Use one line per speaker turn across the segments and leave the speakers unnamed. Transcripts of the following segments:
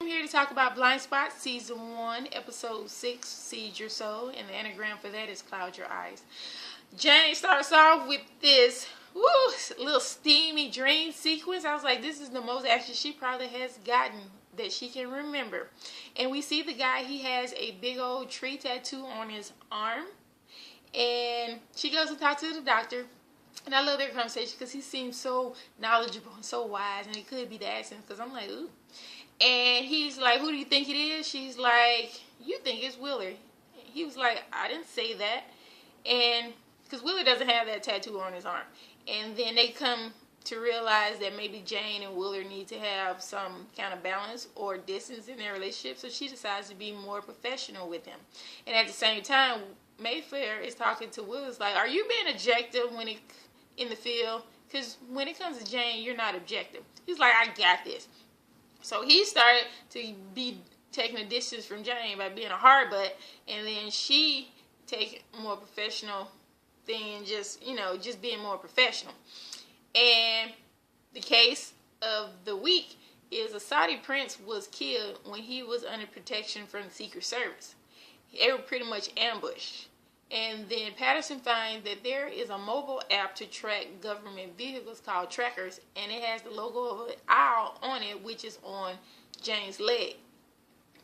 I'm here to talk about Blindspot Season 1, Episode 6, Cede Your Soul, and the anagram for that is Cloud Your Eyes. Jane starts off with this little steamy dream sequence. I was like, this is the most action she probably has gotten that she can remember. And we see the guy, he has a big old tree tattoo on his arm. And she goes and talks to the doctor. And I love their conversation because he seems so knowledgeable and so wise. And it could be the accent because I'm like, ooh. And he's like, who do you think it is? She's like, you think it's Willard. He was like, I didn't say that. And because Willard doesn't have that tattoo on his arm. And then they come to realize that maybe Jane and Willard need to have some kind of balance or distance in their relationship. So she decides to be more professional with him. And at the same time, Mayfair is talking to Willard, like, are you being objective when in the field? Because when it comes to Jane, you're not objective. He's like, I got this. So he started to be taking a distance from Jane by being a hard butt, and then she take more professional thing and just being more professional. And the case of the week is a Saudi prince was killed when he was under protection from the Secret Service. They were pretty much ambushed. And then Patterson finds that there is a mobile app to track government vehicles called Trackers, and it has the logo of an owl on it, which is on Jane's leg.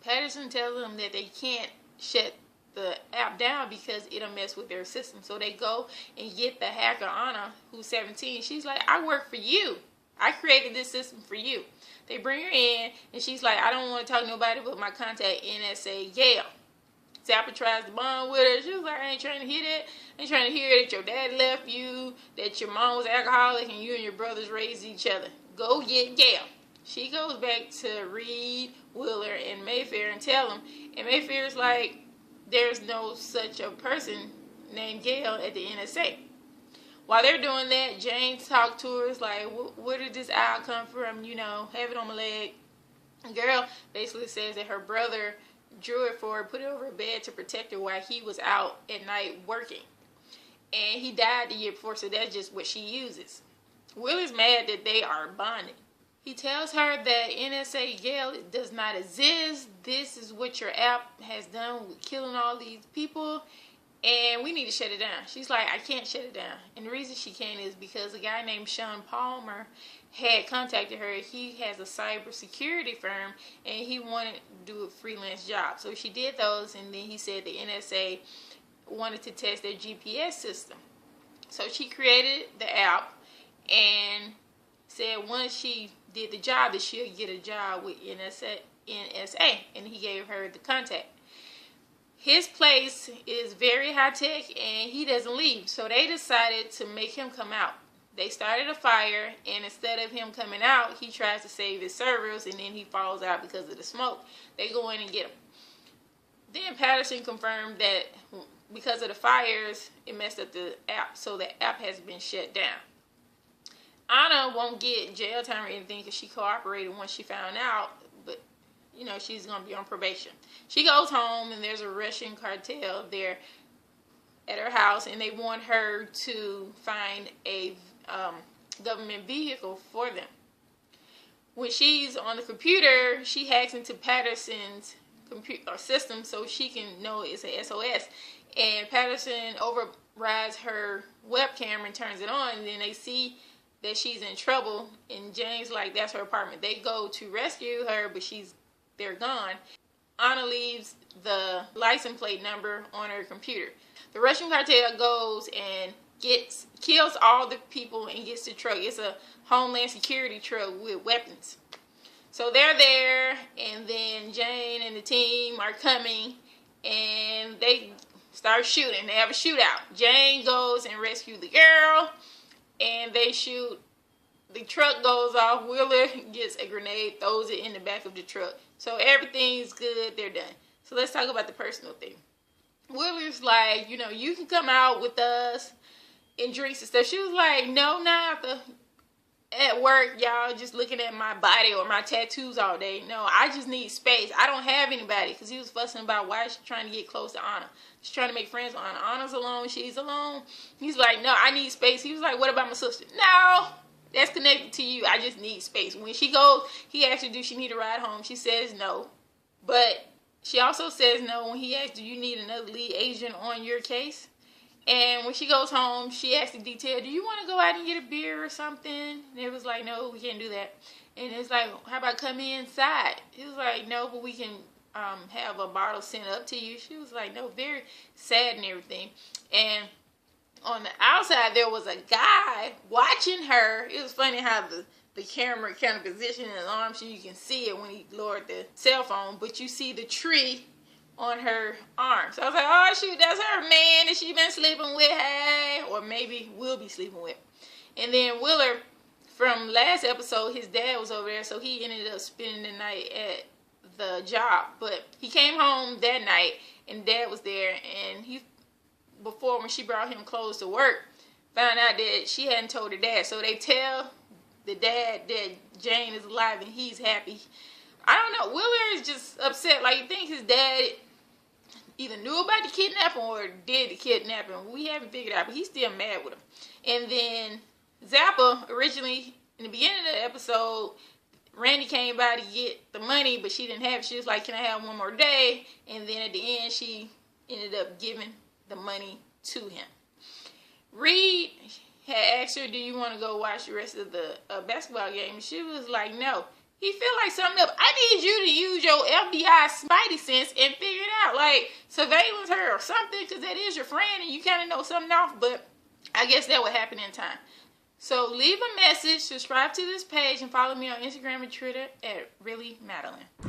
Patterson tells them that they can't shut the app down because it'll mess with their system. So they go and get the hacker, Anna, who's 17. She's like, I work for you. I created this system for you. They bring her in, and she's like, I don't want to talk to nobody but my contact, NSA Gail. Zappa tries to bond with her. She was like, I ain't trying to hear that. I ain't trying to hear that your dad left you, that your mom was alcoholic, and you and your brothers raised each other. Go get Gail. She goes back to Reed, Willard, and Mayfair and tell them. And Mayfair's like, there's no such a person named Gail at the NSA. While they're doing that, Jane talked to her. It's like, where did this owl come from? Have it on my leg. The girl basically says that her brother drew it for her, put it over her bed to protect her while he was out at night working. And he died the year before, so that's just what she uses. Willard's mad that they are bonding. He tells her that NSA Gail does not exist. This is what your app has done with killing all these people, and we need to shut it down. She's like, I can't shut it down. And the reason she can't is because a guy named Sean Palmer had contacted her. He has a cybersecurity firm, and he wanted to do a freelance job. So she did those, and then he said the NSA wanted to test their GPS system. So she created the app and said once she did the job that she'll get a job with NSA, and he gave her the contact. His place is very high tech, and he doesn't leave. So they decided to make him come out. They started a fire, and instead of him coming out, he tries to save his servers, and then he falls out because of the smoke. They go in and get him. Then Patterson confirmed that because of the fires, it messed up the app, so the app has been shut down. Anna won't get jail time or anything because she cooperated once she found out, but she's going to be on probation. She goes home, and there's a Russian cartel there at her house, and they want her to find a government vehicle for them. When she's on the computer, she hacks into Patterson's computer system so she can know it's a SOS. And Patterson overrides her webcam and turns it on, and then they see that she's in trouble, and Jane's like, that's her apartment. They go to rescue her, but they're gone. Anna leaves the license plate number on her computer. The Russian cartel goes and kills all the people and gets the truck. It's a Homeland Security truck with weapons. So they're there, and then Jane and the team are coming, and they start shooting. They have a shootout. Jane goes and rescues the girl, and they shoot. The truck goes off. Willard gets a grenade, throws it in the back of the truck. So everything's good. They're done. So let's talk about the personal thing. Willard's like, you can come out with us and drinks and stuff. She was like, no, not at work, y'all just looking at my body or my tattoos all day. No, I just need space. I don't have anybody, because he was fussing about why she's trying to get close to Anna. She's trying to make friends with Anna. Anna's alone. She's alone. He's like, no, I need space. He was like, what about my sister? No, that's connected to you. I just need space. When she goes, he asks her, do she need a ride home? She says no. But she also says no when he asks, do you need another lead agent on your case? And when she goes home, she asks the detail, do you want to go out and get a beer or something? And it was like, no, we can't do that. And it's like, how about coming inside? He was like, no, but we can have a bottle sent up to you. She was like, no, very sad and everything. And on the outside, there was a guy watching her. It was funny how the camera kind of positioned his arm so you can see it when he lowered the cell phone, but you see the tree on her arm. So I was like, oh shoot, that's her man that she been sleeping with, hey, or maybe will be sleeping with. And then Willard, from last episode, his dad was over there, so he ended up spending the night at the job. But he came home that night, and Dad was there, and before when she brought him clothes to work, found out that she hadn't told her dad. So they tell the dad that Jane is alive and he's happy. I don't know. Willard is just upset. Like, you think his dad either knew about the kidnapping or did the kidnapping. We haven't figured out, but he's still mad with him. And then Zappa, originally, in the beginning of the episode, Randy came by to get the money, but she didn't have it. She was like, can I have one more day? And then at the end, she ended up giving the money to him. Reed had asked her, do you want to go watch the rest of the basketball game? She was like, no. He feel like something up. I need you to use your FBI spidey sense and figure it out. Like, surveillance her or something, because that is your friend and you kind of know something off. But I guess that would happen in time. So leave a message, subscribe to this page, and follow me on Instagram and Twitter at ReallyMadalyn.